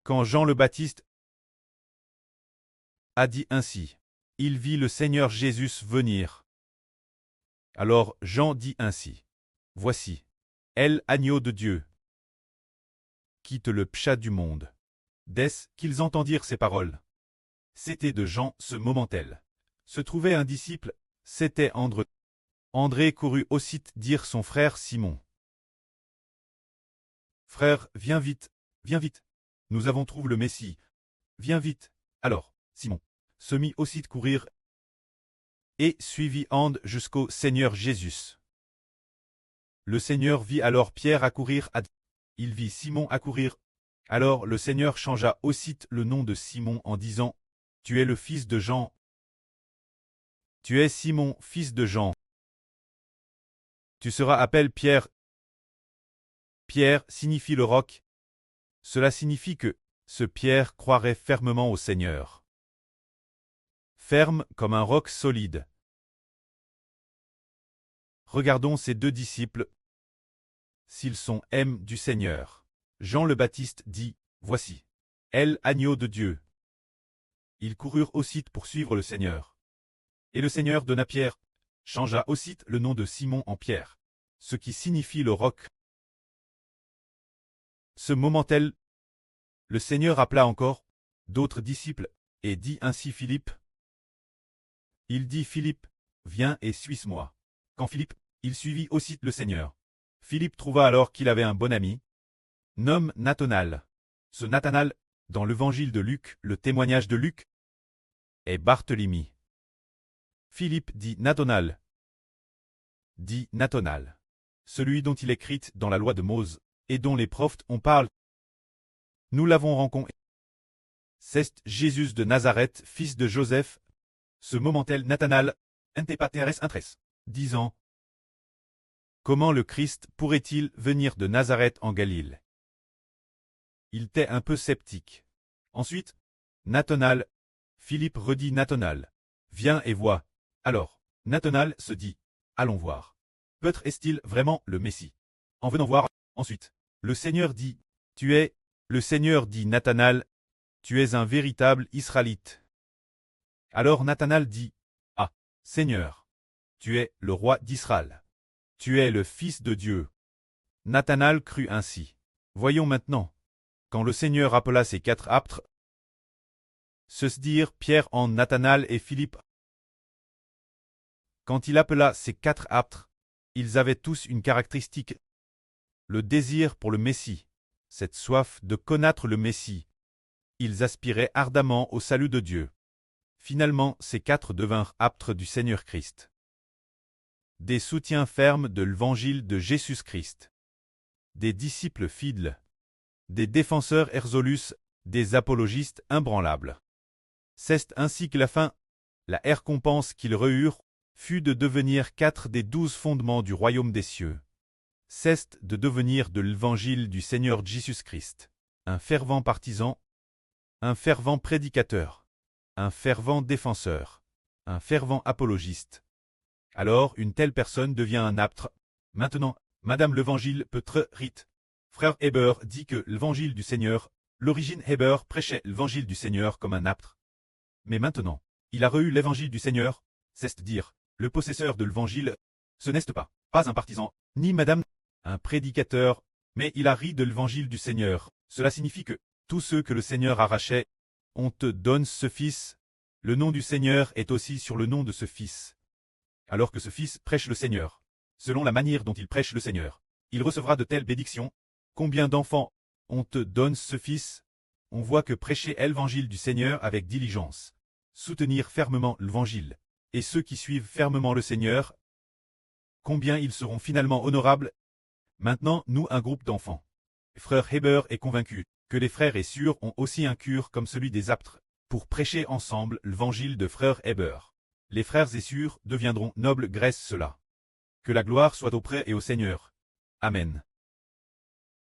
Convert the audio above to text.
Quand Jean le Baptiste a dit ainsi, il vit le Seigneur Jésus venir. Alors Jean dit ainsi, voici, l'agneau de Dieu, quitte le péché du monde. Dès qu'ils entendirent ces paroles, c'était de Jean ce moment-là. Se trouvait un disciple, c'était André. André courut aussitôt dire son frère Simon. Frère, viens vite, nous avons trouvé le Messie, viens vite. Alors, Simon se mit aussitôt courir et suivit And jusqu'au Seigneur Jésus. Le Seigneur vit alors Pierre accourir, il vit Simon accourir. Alors le Seigneur changea aussitôt le nom de Simon en disant, tu es le fils de Jean. Tu es Simon, fils de Jean. Tu seras appelé Pierre. Pierre signifie le roc. Cela signifie que ce Pierre croirait fermement au Seigneur. Ferme comme un roc solide. Regardons ces deux disciples. S'ils sont aiment du Seigneur. Jean le Baptiste dit, voici, l'agneau de Dieu. Ils coururent aussitôt pour suivre le Seigneur. Et le Seigneur donna Pierre, changea aussitôt le nom de Simon en Pierre, ce qui signifie le roc. Ce moment-là, le Seigneur appela encore d'autres disciples, et dit ainsi Philippe. Il dit Philippe, viens et suis-moi. Quand Philippe, il suivit aussitôt le Seigneur. Philippe trouva alors qu'il avait un bon ami, nomme Nathanaël. Ce Nathanaël, dans l'évangile de Luc, le témoignage de Luc, est Barthélemy. Philippe dit Nathanaël, celui dont il écrit dans la loi de Mose, et dont les prophètes ont parlé. Nous l'avons rencontré. C'est Jésus de Nazareth, fils de Joseph. Ce moment-là Nathanaël, Antépateres intres, disant, comment le Christ pourrait-il venir de Nazareth en Galilée? Il était un peu sceptique. Ensuite, Nathanaël, Philippe redit Nathanaël, viens et vois. Alors, Nathanaël se dit, allons voir. Peut-être est-il vraiment le Messie. En venant voir, ensuite, le Seigneur dit, le Seigneur dit Nathanaël, tu es un véritable Israélite. Alors Nathanaël dit, ah, Seigneur, tu es le roi d'Israël. Tu es le Fils de Dieu. Nathanaël crut ainsi. Voyons maintenant. Quand le Seigneur appela ces quatre apôtres, se dirent Pierre en Nathanaël et Philippe. Quand il appela ces quatre apôtres, ils avaient tous une caractéristique. Le désir pour le Messie, cette soif de connaître le Messie. Ils aspiraient ardemment au salut de Dieu. Finalement, ces quatre devinrent apôtres du Seigneur Christ. Des soutiens fermes de l'évangile de Jésus-Christ. Des disciples fidèles. Des défenseurs résolus, des apologistes imbranlables. C'est ainsi que la récompense qu'ils reçurent, fut de devenir 4 des 12 fondements du royaume des cieux. C'est de devenir de l'évangile du Seigneur Jésus-Christ, un fervent partisan, un fervent prédicateur, un fervent défenseur, un fervent apologiste. Alors une telle personne devient un apôtre. Maintenant, Madame l'Évangile peut être rite. Frère Heber dit que l'Évangile du Seigneur, l'origine Heber prêchait l'Évangile du Seigneur comme un apôtre. Mais maintenant, il a reçu l'Évangile du Seigneur, c'est-à-dire, le possesseur de l'Évangile, ce n'est pas un partisan, ni Madame, un prédicateur, mais il a ri de l'Évangile du Seigneur. Cela signifie que, tous ceux que le Seigneur arrachait, on te donne ce Fils. Le nom du Seigneur est aussi sur le nom de ce Fils. Alors que ce Fils prêche le Seigneur, selon la manière dont il prêche le Seigneur, il recevra de telles bénédictions. Combien d'enfants on te donne ce Fils? On voit que prêcher l'Évangile du Seigneur avec diligence, soutenir fermement l'Évangile, et ceux qui suivent fermement le Seigneur, combien ils seront finalement honorables. Maintenant, nous un groupe d'enfants. Frère Heber est convaincu que les frères et sœurs ont aussi un cœur comme celui des apôtres, pour prêcher ensemble l'Évangile de frère Heber. Les frères et sœurs deviendront nobles grâce cela. Que la gloire soit auprès et au Seigneur. Amen.